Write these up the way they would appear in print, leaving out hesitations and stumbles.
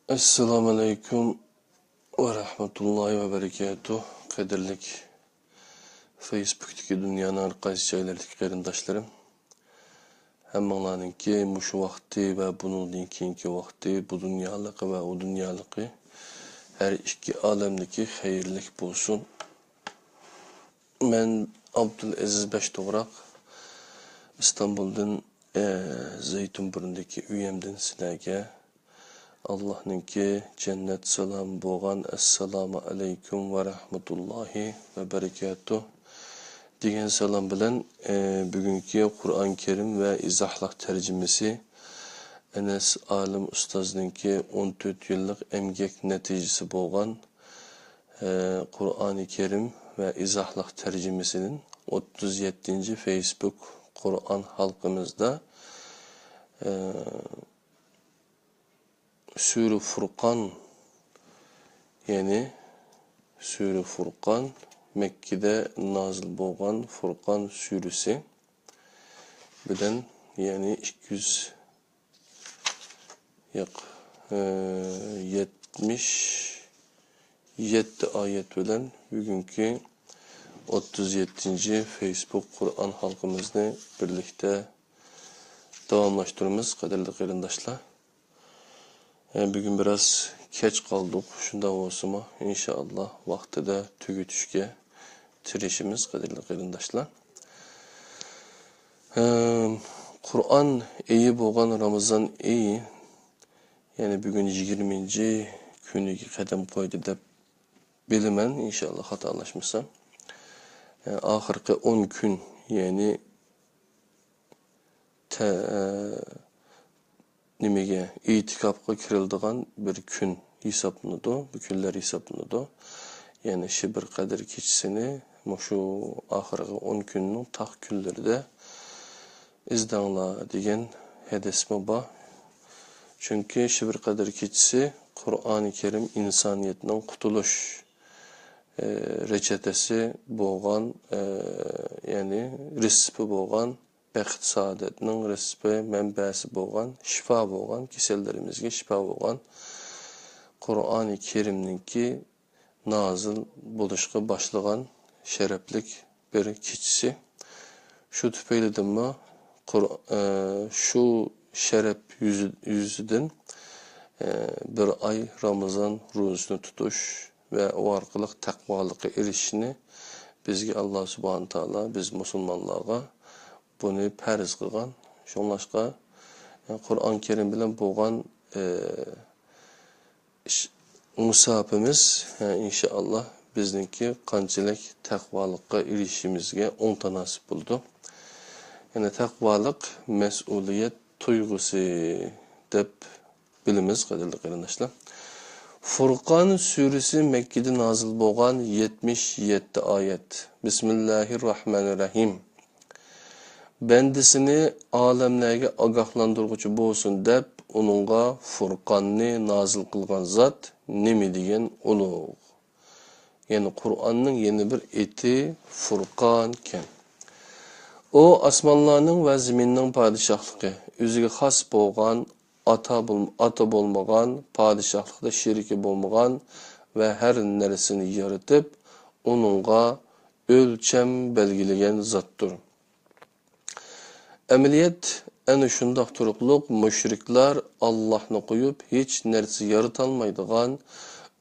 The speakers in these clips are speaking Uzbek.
Esselamu Aleyküm ve Rahmetullahi ve Berekatuhu. Kadirlik Facebook'taki dünyanın arkadaş şeylerdeki qarindaşlarım. Hemmanlarınki muşu vakti ve bunun keyinki vakti bu dünyalıqı ve o dünyalıqı her iki alemdeki hayırlık bulsun. Ben Abdülaziz Beştoğrak İstanbul'dan Zeytinburnu'ndaki üyemden sizlerge Allah'ınki cennet selam boğan Esselamu Aleyküm ve Rahmetullahi ve Berekatuhu degan selam bilen bugünkü Kur'an-ı Kerim ve izahlar tercümesi Enes Alim Ustaz'ınki 14 yıllık emgek neticesi boğan Kur'an-ı Kerim ve izahlar tercümesinin 37. Facebook Kur'an halkımızda Sure Furqan yani Sure Furqan Mekke'de nazil boğan Furqan suresi bilen yani 277 ayet bilen bugünkü 37. Facebook Kur'an halkımızda birlikte devamlaştırmamız kaderli qarindaşlar. Bugün biraz geç kaldık. Şunda olsun inşallah vaktide tügütüşke tirişimiz kaderli qarindaşlar. Kur'an iyi boğan Ramazan iyi. Yani bugün 20. günlük kadem koydu da bilimen inşallah hatalaşmışsam. Ahırkı 10 gün yani nimege itikapga kirildiğin bir gün hesaplanıdı. Bu günler hesaplanıdı. Yani şibir kadir keçisini şu ahırkı 10 günün tak günlerde izdanla degen hedesme ba. Çünkü şibir kadir keçisi Kur'an-ı Kerim insaniyetinin kutuluş reçetesi boğan yani resipi boğan bəxt saadetinin resipi mənbəsi boğan şifa boğan kesellerimizge şifa boğan Kur'an-ı Kerim'ninki nazil buluşqa başlayan şereflik bir keçisi. Şu tüpeyledim şu şeref yüzüden bir ay Ramazan ruzunu tutuş ve o arkalık takvalıqı erişini bizge Allah subhanahu taala biz musulmanlarga bunu pərz qılğan. Şonlaşqa Kur'an-ı Kerim bilen boğan musafimiz inşallah bizninki qançalik takvalıqqa erişimizge on nasip buldu. Yani takvalık mesuliyet tuygusu dep bilimiz qadirli qarindaşlar. Furqan suresi Mekke'de nazil boğan 77 ayet. Bismillahirrahmanirrahim. Bendisini alemlerge agahlandırgıcı bolsun dep onunğa Furqan'ni nazil kılgan zat nemi degen uluğ. Yani Kur'an'ın yeni bir eti Furqan ken. O asmanlarının ve zeminin padişahlığı, özüge has boğan, ata bolmagan, padişahlıkta şiriki bolmagan ve her neresini yaratıp onunğa ölçem belgilegen zattır. Əməliyyat əni şundaq turuqluq müşriklər Allah'ını qoyub heç nərsi yaratalmaydıgan,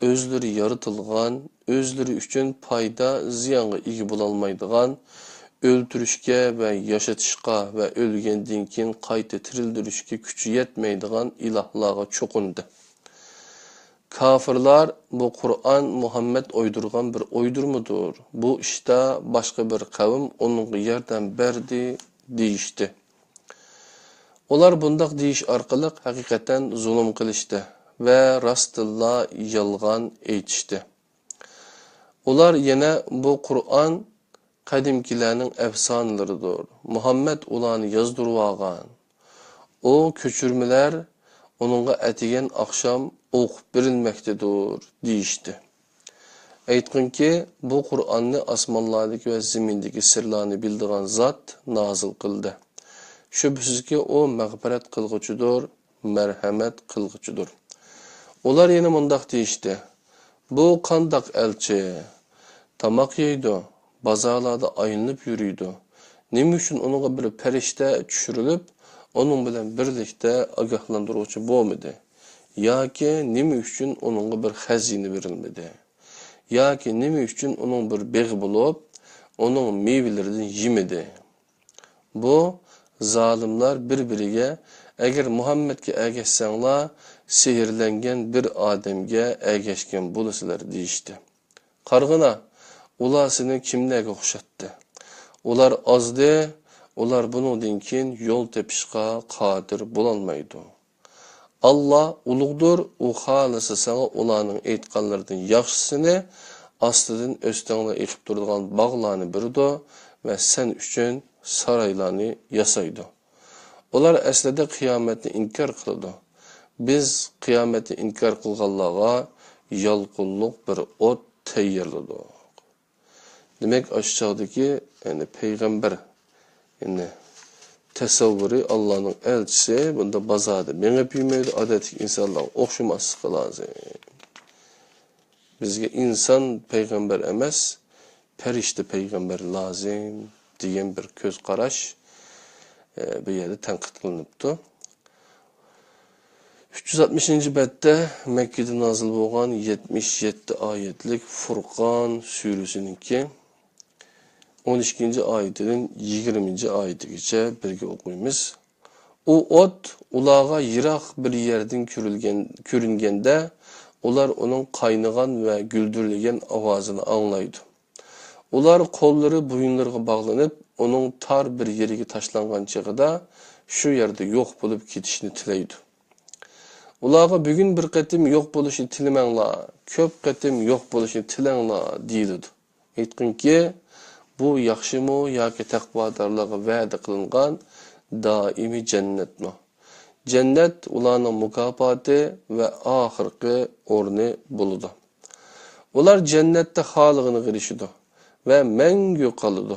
özləri yaratılgan, özləri üçün payda ziyanı igi bulalmaydıgan, öldürüşke ve yaşatışka ve ölgenden kin qayta tirildirişke küçü yetmeydigan ilahlığa çokundu. Kafirlar bu Kur'an Muhammed oydurgan bir oydurmudur. Bu işte başka bir kavim onun yerden berdi deyişti. Olar bundaq deyiş arqılıq hakikaten zulüm qilishdi ve rastilla yalgan eytishdi. Olar yine bu Kur'an kadimkilerinin efsaneleridir. Muhammed ulanı yazdırıvagan. O köçürmeler onunla etigen akşam okup birilmektedir deyişti. Aytqın ki bu Kur'an'ı asmanlardaki ve zemindeki sırlarını bildiğin zat nazil kıldı. Şüphesiz ki o mağfiret kılgıcıdır, merhamet kılgıcıdır. Ular yana mundaq deyishdi. Bu qandaq elçi? Tamaq yeydi, bazarlarda aylanıp yürüydü. Nima uchun onunğa bir perişte düşürülüp, onun bilan birlikte agahlandıruvchi bo'lmadi? Yoki nima uchun onunğa bir xazina verilmedi? Yoki nima uchun onun bir beg'i bo'lib, onun meyveleridan yemedi? Bu zalimlar bir-biriga agar Muhammadga ergashsanglar, sehrlangan bir odamga ergashgan bo'lasizlar deyishdi. Qarg'ina, ular seni kimlarga o'xshatdi? Ular ozdi, ular buningdan keyin yo'l tepishga qodir bo'lolmaydi. Allah ulug'dur, u xolisa sana ularning aytganlaridan yaxshisini ostidan o'stinglar eqib turadigan bog'larni berdi va sen uchun saroylarni yasaydi. Ular aslida qiyomatni inkor qiladi. Biz qiyomatni inkor qilganlarga yolqinliq bir o't tayyorladik. Demek aşağıdaki yani peygamber yani tasavvuri Allah'ın elçisi bunda bazada. Mene büyümeydi adetik insanlar okşuması lazım. Bizge insan peygamber emez, perişte peygamber lazım diyen bir göz qaraş bir yerde tenkit kılınıptı. 360. bette Mekke'de nazil olan 77 ayetlik Furqan suresininki 12. ayetinin 20. ayetigacha birga o'qiymiz. U ot ularga yiroq bir yerdan ko'ringanda ular uning qaynagan va guldirlagan ovozini anglaydi. Ular qo'llari bo'yinlariga bog'lanib, uning tar bir yeriga tashlangan chig'ida shu yerda yo'q bo'lib ketishni tilaydi. Ularga bugun bir qatim yo'q bo'lishini tilamanglar, ko'p qatim yo'q bo'lishini tilanglar deydi. Aytqinki, bu yaxshimi yoki taqvodorlarga va'da qilingan doimiy jannatmi? Jannat ularning mukofoti va oxirgi o'rni bo'ladi. Ular jannatda xolig'ini qilishidi va mangu qoladi.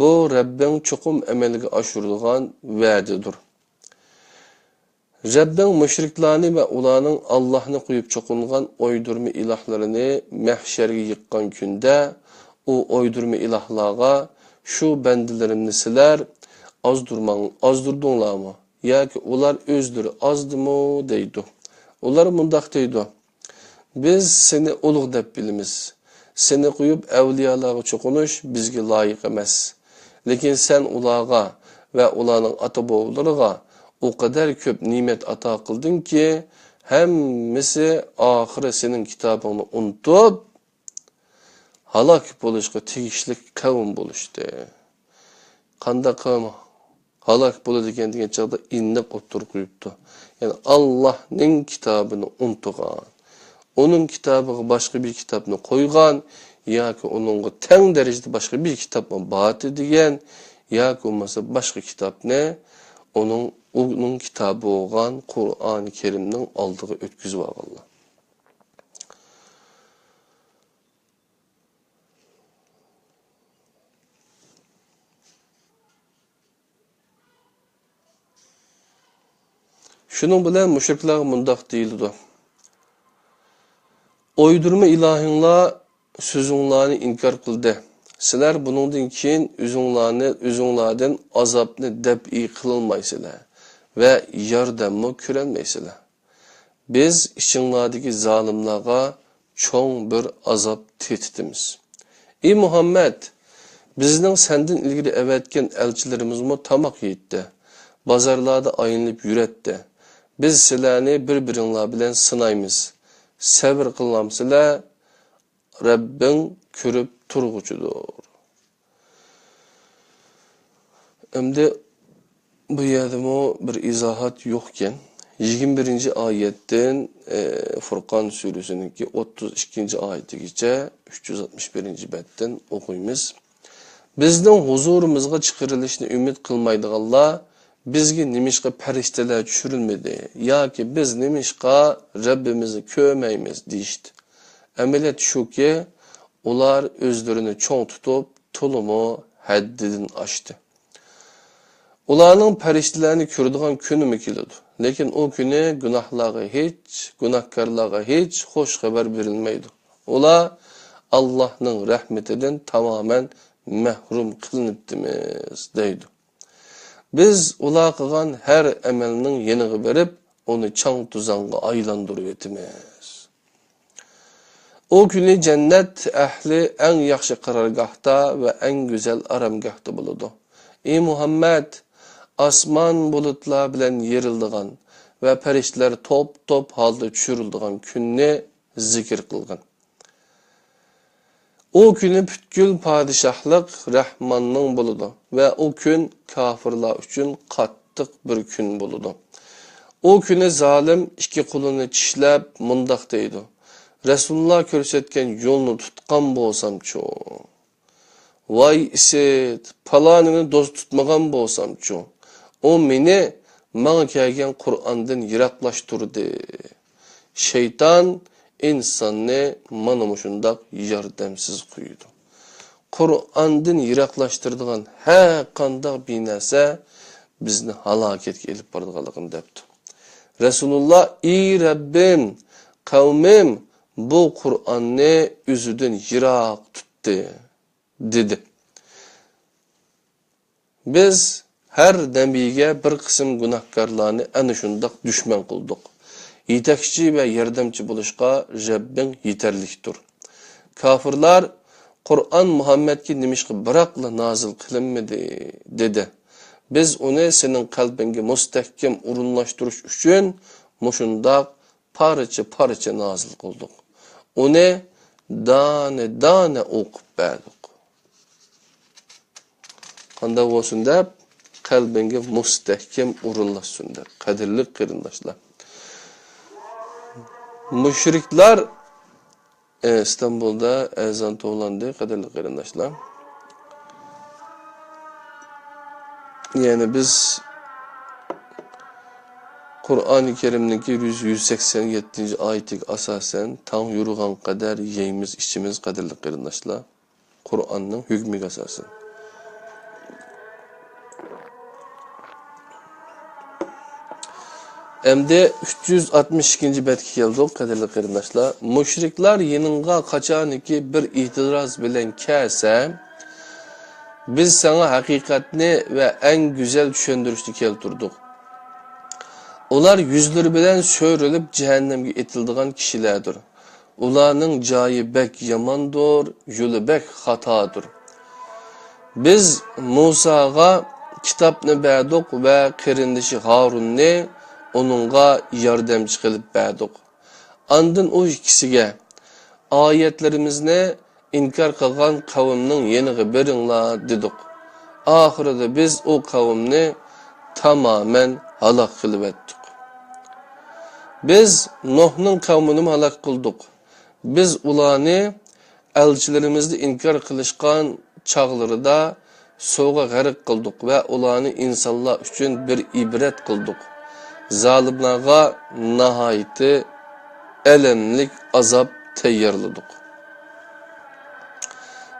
Bu Rabbing cho'qim amalga oshiradigan va'dadir. Rabbing mushriklarni va ularning Allohni qo'yib cho'qingan o'ydurma ilohlarini mahsharga yiqqan kunda u o'ydurma ilohlarga shu bandilarimni sizlar ozdurdinglarmi yoki ular o'zlari ozdimi deydi. Ular mundaq deydi. Biz seni ulug' deb bilamiz. Seni qo'yib avliyolarga cho'qinish bizga loyiq emas. Lekin sen ularga va ularning ota-bobolariga o kadar köp nimet ata kıldın ki hemmisi ahire senin kitabını unutup halak buluşka tegişlik kavim buluştu. Kanda kavim halak buluşken diye çağda innek otur koyuptu. Yani Allah'ın kitabını unutugan. Onun kitabı başka bir kitabını koygan ya ki onun ten derecede başka bir kitapla batı diyen ya ki olmasa başka kitap ne? Onun kitabı olan Kur'an-ı Kerim'nin aldığı ötküzü var Allah. Şunun bilen müşrikler mundaq deyildi. Oydurma ilahinla sözünlarını inkar kıldı. Sizler bunundan keyin özünglardan azapni dab'i qilolmaysizlar ve yordamni ko'rolmaysizlar. Biz ichinglardagi zalimlarga cho'ng bir azap tetitimiz. Ey Muhammed, bizning sendan ilgari avatgan elchilarimizmi tamoq yeydi. Bazarlarda aylanib yuratdi. Biz sizlarni bir-biringlar bilan sinaymiz. Sabr qilamsizlar. Rabbing ko'rib turg'uchidir. Endi bu yerde bir izahat yokken 21. ayetten Furqan suresindeki 32. ayetigacha 361. betten okuymiz. Bizning huzurumuzga chiqarilishni umid qilmaydiganlar bizga nimishqa farishtalar tushirilmadi yoki biz nimishqa Rabbimizni ko'rmaymiz deyishdi. Amaliyat shuki ular o'zlarini cho'ng tutib to'limi haddidan oshdi. Ularning farishtalarni ko'radigan kunimi keladi. Lekin o günü günahkarlığa hiç hoş haber verilmeydi. Ola Allah'ın rahmetinden tamamen mehrum kılınıptimiz deydi. Biz ula kılgan her emelinin yeniği verip onu çan tuzanğa aylandırıp etimiz. O günü cennet ehli en yaxşı karargahta ve en güzel aramgahta buludu. Ey Muhammed, asman bulutlar bilen yerildiğin ve perişler top top halda çürüldüğün günni zikir kılgın. O günü bütkül padişahlık Rahman'ın buludu ve o gün kafirler üçün kattık bir gün buludu. O günü zalim iki kulunu çişlep mundaq deydi. Resulullah körsetken yolunu tutkan bolsamçu. Vay isit, palanını dost tutmagan bolsamçu. O meni mağa kelgen Kur'an'dan yiraklaştırdı. Şeytan insanı manamuşundak yardımsız koydu. Kur'an'dan yiraklaştırdığın her kandaq bir nərsə bizni halaketke elip bardıqalığını depti. Resulullah, ey Rabbim, kavmim bu Kur'an'ı üzüdün yirak tuttu, dedi. Biz her nebige bir kısım günahkarlarını en şundaq düşman kıldık. Yetekçi ve yardımcı buluşqa Rabbin yeterliktir. Kafirlar Kur'an Muhammed'ki nimişki bırakla nazil kılınmadı dedi. Biz onu senin kalbinge müstehkem urunlaştırış üçün muşundaq parça nazil kıldık. Onu dane okup berdik. Kanda olsun da kalbinge müstehkem urunlaşsın da. Kadirli kırındaşlar. Müşrikler İstanbul'da ezan toğlandı, kadirli kırındaşlar. Yani biz Kur'an-ı Kerim'deki 187. ayetik asasen tam yürüğün kadar yeyimiz, içimiz kadirli kırındaşlar. Kur'an'ın hükmü asasen. Emde 362. betki geldik kadirli kırındaşlar. Müşrikler yeninga kaçan ki bir itiraz bilen kese biz sana hakikatini ve en güzel düşündürüştü keltirdik. Onlar yüzleri bilen söyrülüp cehennemge etildiğin kişilerdir. Ularning joyi bek yamandır, yolu bek hatadır. Biz Musa'ga kitapni berdik ve qerindişi Harunni onunğa yardımcı qilib berdik. Andın o ikisiga ayetlerimizni inkar qilgan kavimning yeniği beringlar dedik. Ahirida biz o kavimni tamamen halak qilib etdik. Biz Nuh'ның kavmini halak kıldık. Biz ularni elçilerimizni inkar kılışkan çağlarida soğuğa g'arq kıldık ve ularni insanlar üçün bir ibret kıldık. Zalimlarga nahayeti elemlik azap tayyorladık.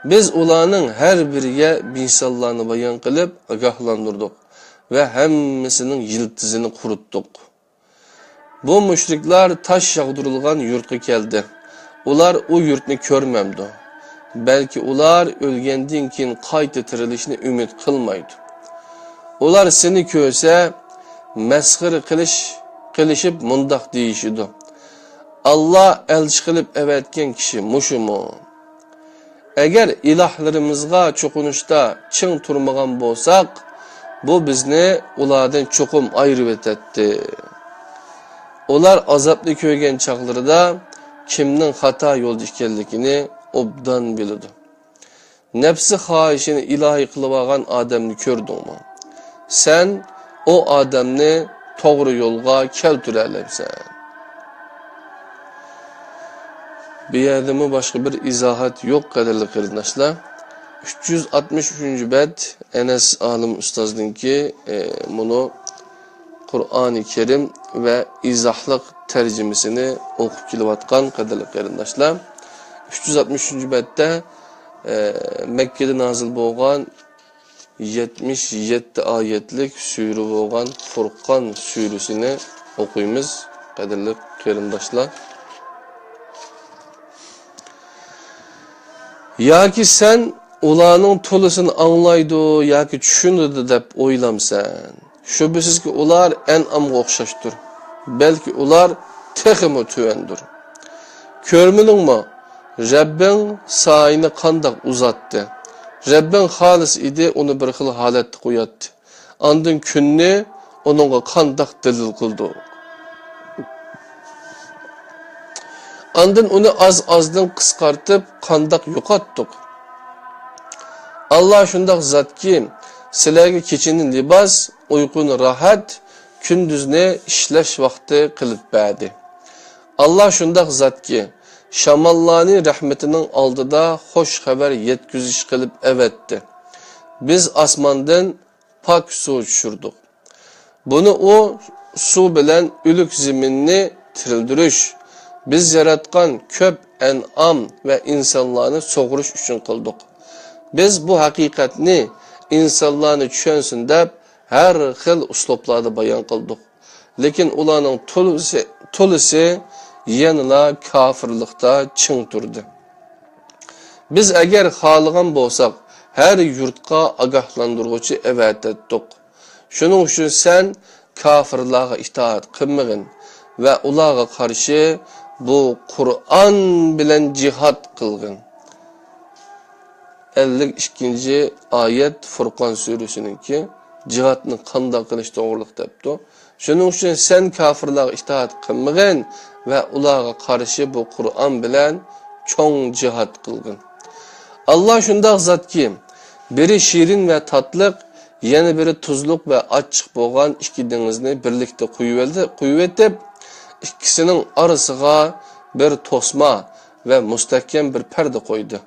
Biz ularning her biriga misallarni bayon qilib agahlandırdık ve hemmisinin yıldızını kuruttuk. Bu müşrikler taş yağdırılgan yurtga keldi. Ular o yurtni görmemdi. Belki ular ölgenden keyin qayta tirilishni umid qilmaydi. Ular seni ko'rsa masxara qilishib mundaq deyishidi. Allah elçi qilib evetken kişi muşumu. Eğer ilahlarımızga çokunuşta çın turmagan bolsak, bu bizni ulardan çokum ayrı etti. Ular azaplı köygen çağlarida kimning hata yolda ekanligini obdan biladi. Nefsi xahişini ilahi qilib olgan odamni ko'rdingmi? Sen o odamni to'g'ri yo'lga keltirolmaysan. Bu yerdami başka bir izahat yok kadarlı kırındaşlar. 363. bet Enes Alim Ustazdınki bunu Kur'an-ı Kerim ve izahlık tercümesini okup kilovatkan kadarlı kırındaşlar. 363. bette Mekke'de nazil bolgan 77 ayetlik sure bo'lgan Furqon suresini o'qiymiz, qadrli qarindoshlar. Yoki sen ularning to'lisini anglaydi yoki tushunadi deb o'ylamsan. Shubhisizki ular An'amga o'xshashdir. Balki ular texmi tuvendir. Ko'rmedingmi? Rabbing sayini qandoq uzatdi. Rabbing xolis edi, uni bir xil holatda qo'yatdi. Ondan kunni uningga qandoq dalil qildi. Ondan uni az-azdan qisqartib qandoq yo'qotdik. Allah shundoq zotki, sizlarga kechini libos, uyquni rohat, kunduzni ishlash vaqti qilib berdi. Allah shundoq zotki, shamollarning rahmatining oldida xo'sh xabar yetkazish qilib avatdi. Biz osmondan pok suv tushirdik. Buni o suv bilan o'lik zaminni tirildirish, biz yaratgan ko'p an'am va insonlarni sug'urish uchun qildik. Biz bu haqiqatni insonlarni tushunsin deb har xil uslublarda bayon qildik. Lekin ularning to'lisi yanıla kafirlikda çın turdu. Biz eğer xalığan bolsak, her yurtqa agahlandırğıcı evet etdik. Şunun üçün sen kafirlığa itaat qılmagın ve ulağa karşı bu Kur'an bilen cihad qılgın. 52. ayet Furqan suresininki cihadni qanday qilish to'g'riliq debdi. Şunun üçün sen kafirlığa itaat qılmagın ve ulağa karşı bu Kur'an bilen çoğ cihad qılgın. Allah şundaq zat ki, biri şirin ve tatlık, yeni biri tuzluk ve açık boğan iki dengizni birlikte kuyuvetip, ikisinin arasıga bir tosma ve müstehkem bir perde koydu.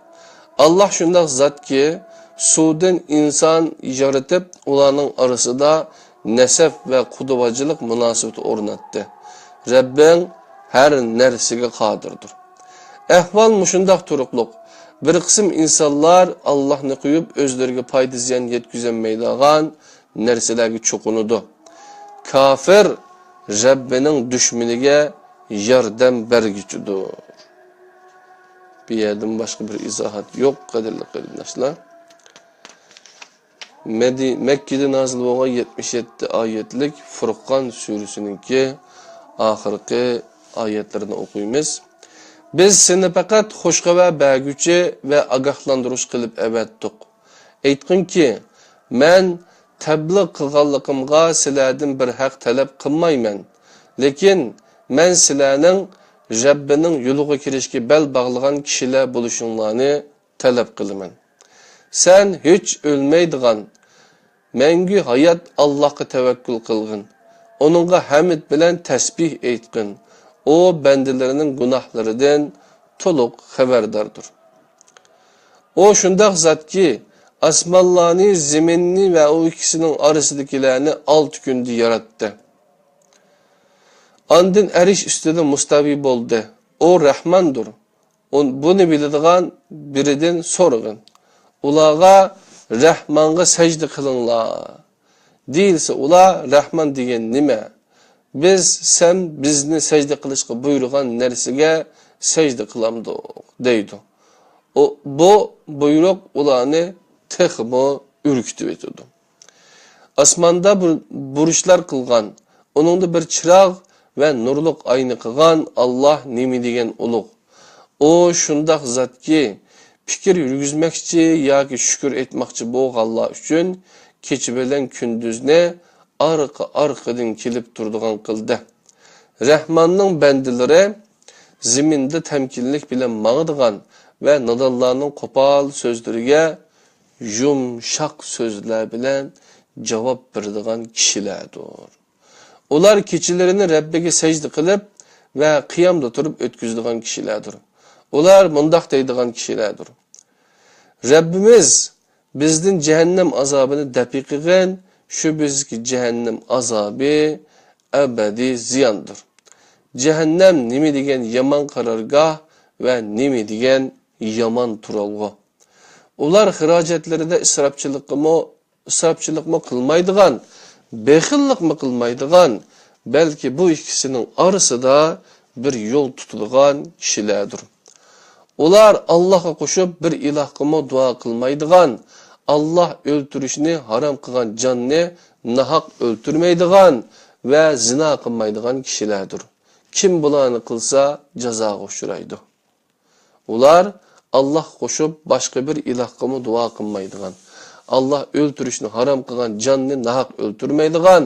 Allah şundaq zat ki, sudan insan yaratıp, ulanın arasında nesep ve kuduvacılık münasebeti ornattı. Rabbin her nersige qadirdir. Ahval muşundaq turuqluq. Bir qism insanlar Allah'ni qo'yib özleriga foyda ziyon yetkazolmaydigan narsalarga cho'qinudu. Kafir Rabbining dushmaniga yordam berguchidir. Bu yerdan boshqa bir izohat yo'q, qadrli qarindoshlar. Mekke'de nazil bo'lgan 77 oyatlik Furqon suresininki oxirgi ayetlerini okuyumuz. Biz seni fakat hoşgava bergüçü ve agahlandırış kılıp evettik. Aytqin ki, men tebliğ qilganligimga sizlardan bir haq talab qilmayman. Lekin men sizlarning Rabbining yo'liga kirishga bel bog'lagan kishilar bo'lishinglarni talab qilaman. Sen hiç o'lmaydigan, mangu hayot Allohga tavakkul qilgin. Onunla hamd bilen tesbih aytqin. O bendelerinin günahlarından toluq haberdardır. O şundaq zat ki, asmanlarını, zeminni ve o ikisinin arasındakilerini 6 günde yarattı. Andın eriş üstüde mustavi boldu. O Rahmandır. Bunu bildiğin birinden sorğun. Ulağa Rahman'a secde kılınlar. Değilse ula Rahman degan nima? Sen bizni secde qilishga buyurgan narsaga secde qilamdik deydi. Bu buyruq ularni texmo ürkütib etdi. Osmonda burishlar qilgan, uningda bir chiroq va nurliq ayni qilgan Allah nima degan ulug'. O shundaq zotki, fikr yurgizmoqchi yoki shukr etmoqchi bo'lganlar uchun kechi bilan kunduzni arqadan kelib turdigan qildi. Rahmanning bandalari ziminde temkinlik bilan mağdigan ve nadallarning qo'pol so'zlariga yumshoq so'zlar bilan javob beradigan kishilardir. Ular kechilarini Rabbiga sajda qilib ve qiyamda turib o'tkazadigan kishilardir. Ular mundaq deydigan kishilardir. Rabbimiz bizden cehennem azabını daqiqigan, şu bizki cehennem azabı ebedi ziyandır. Cehennem nimi degen yaman karargah ve nimi degen yaman turalgı. Ular xiracetlerinde israpçılıkımı isrofchilikmi qilmaydigan, bexillikmi qilmaydigan, balki bu ikkisining orasida bir yo'l tutilgan kishilardir. Ular Allohga qo'shib bir ilohga duo qilmaydigan, Allah o'ltirishni harom qilgan jonni nahaq o'ltirmaydigan va zina qilmaydigan kishilardir. Kim bularni qilsa jazoga uchraydi. Ular Allah qo'shib boshqa bir ilohga duo qilmaydigan, Allah o'ltirishni harom qilgan jonni nahaq o'ltirmaydigan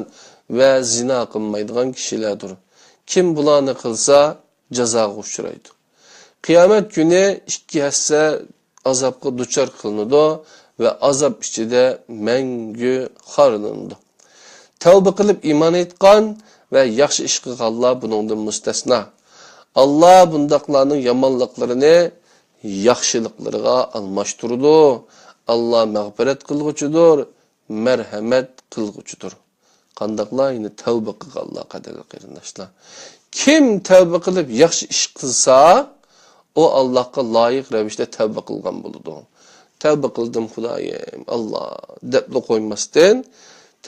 va zina qilmaydigan kishilardir. Kim bularni qilsa jazoga uchraydi. Qiyomat kuni ikki hassa azobga duchor qilinadi ve azap içinde mengü xarlandı. Tevbe qilib iman etgan ve yaxshi ish qilganlar buningdan mustasno. Allah bundaqlarning yomonliklarini yaxshiliklarga almashtirdi. Allah mag'firat qilguchidir, marhamat qilguchidir. Qandaqlar yine tevbe qilganlar qadarli qarindoshlar. Kim tevbe qilib yaxshi ish qilsa, o Allah'a layık ravishda tevbe qilgan bo'ladi. Tevbe qildim Xudoyim, Allah deb qo'ymasdan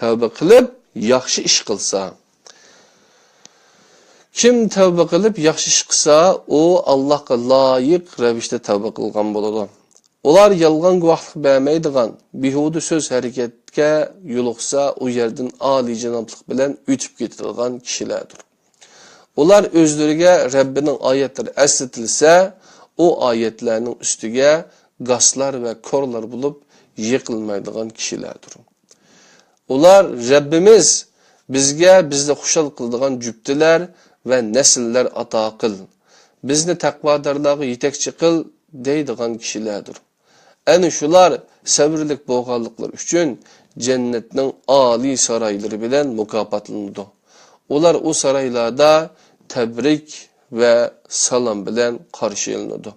tevbe qilib yaxshi ish qilsa. Kim tevbe qilib yaxshi ish qilsa, o Allohga loyiq ravishda tevbe qilgan bo'ladi. Ular yolg'on guvohlik bermaydigan, behuda so'z harakatga yo'liqsa, u yerdan oliy janoblik bilan o'tib ketadigan kishilardir. Ular o'zlariga Rabbining oyatlari esletilsa, o oyatlarning ustiga gaslar ve korlar bulup yıkılmaydıgan kişilerdir. Ular Rabbimiz bizge bizde xuşal kıldığan cüptiler ve nesiller ata kıl. Bizni takvadarlığı yetekçi kıl deydigan kişilerdir. En şular sabırlık boğallıklar üçün cennetin âli sarayları bilen mukapatlandı. Ular o saraylarda tebrik ve salam bilen karşılandı.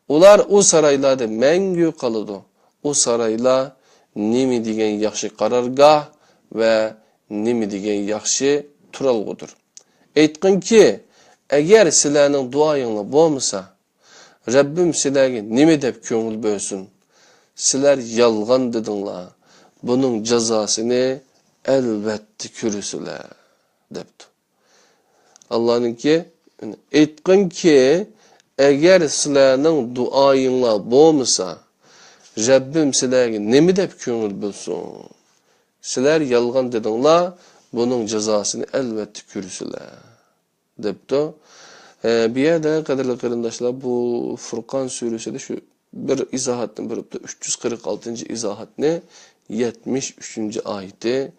Ular o saraylarda mengü kalıdı. O sarayla nimi degen yaxshi qarargah ve nimi degen yaxshi turalgıdır. Aytqin ki, eğer sizlerning duoyinglar bo'lmasa, Rabbim sizlarga nima deb ko'ngil bo'lsin? Sizlar yolg'on dedinglar. Buning jazosini albatta ko'rasizlar, debdi. Allah'ınki aytqin ki, eğer sizlerning duoyinglar bo'lmasa, Rabbim sizlarga nima deb ko'ngil bo'lsin? Sizlar yolg'on dedinglar, buning jazosini albatta ko'rasizlar, debdi. Bir yerde qadrli qarindoshlar, bu Furqon surasida şu bir izohatni beribdi. 346 izohatni 73 oyati,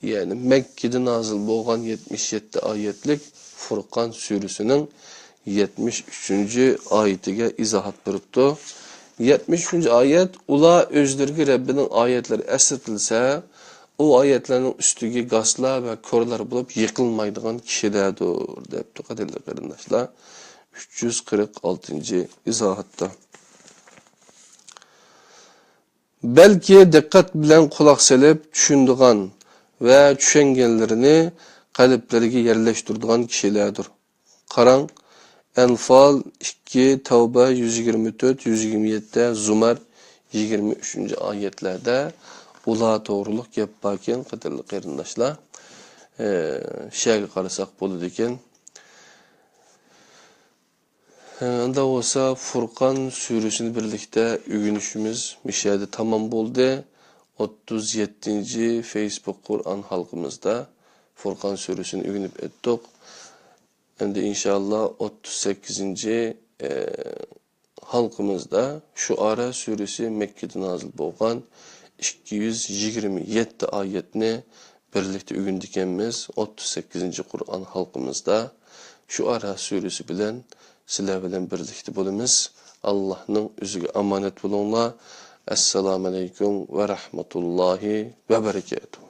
yani Mekke'de nazil bo'lgan 77 oyatlik Furqon surasining 73 oyatiga izohat beribdi. 73 oyat, ular o'zlariga Rabbining oyatlari esletilsa, o ayetlerin üstüge gaslar ve korlar bulup yıkılmaydıgan kişilerdir, debdi qadrli qarindoshlar. 346 izohatda. Belki dikkat bilen kulak selip düşündüğün ve düşüngenlerini kalplerine yerleştirdiğin kişilerdir. Qarang, Enfal 2, Tevbe 124, 127, Zumar 23. ayetlerde ula to'g'riliq gap borken qadrli qarindoshlar, shayga qarasak bo'ladi ekan. Unda olsa Furqon surasini birlikte o'rganishimiz mishada tamam bo'ldi. 37. Facebook Kur'an halkımızda Furqon surasini o'rganib etdik. Endi inşallah 38. halkımızda şu ara suresi Mekke'de nazil bo'lgan 227 ayetini birlikte öğündükemiz 38. Kur'an halkımızda şu ara suresi bilen sizler bilen birlikte bulunuz. Allah'ın üzüge amanet bulunla. Esselamu aleyküm ve rahmetullahi ve berekatuhu.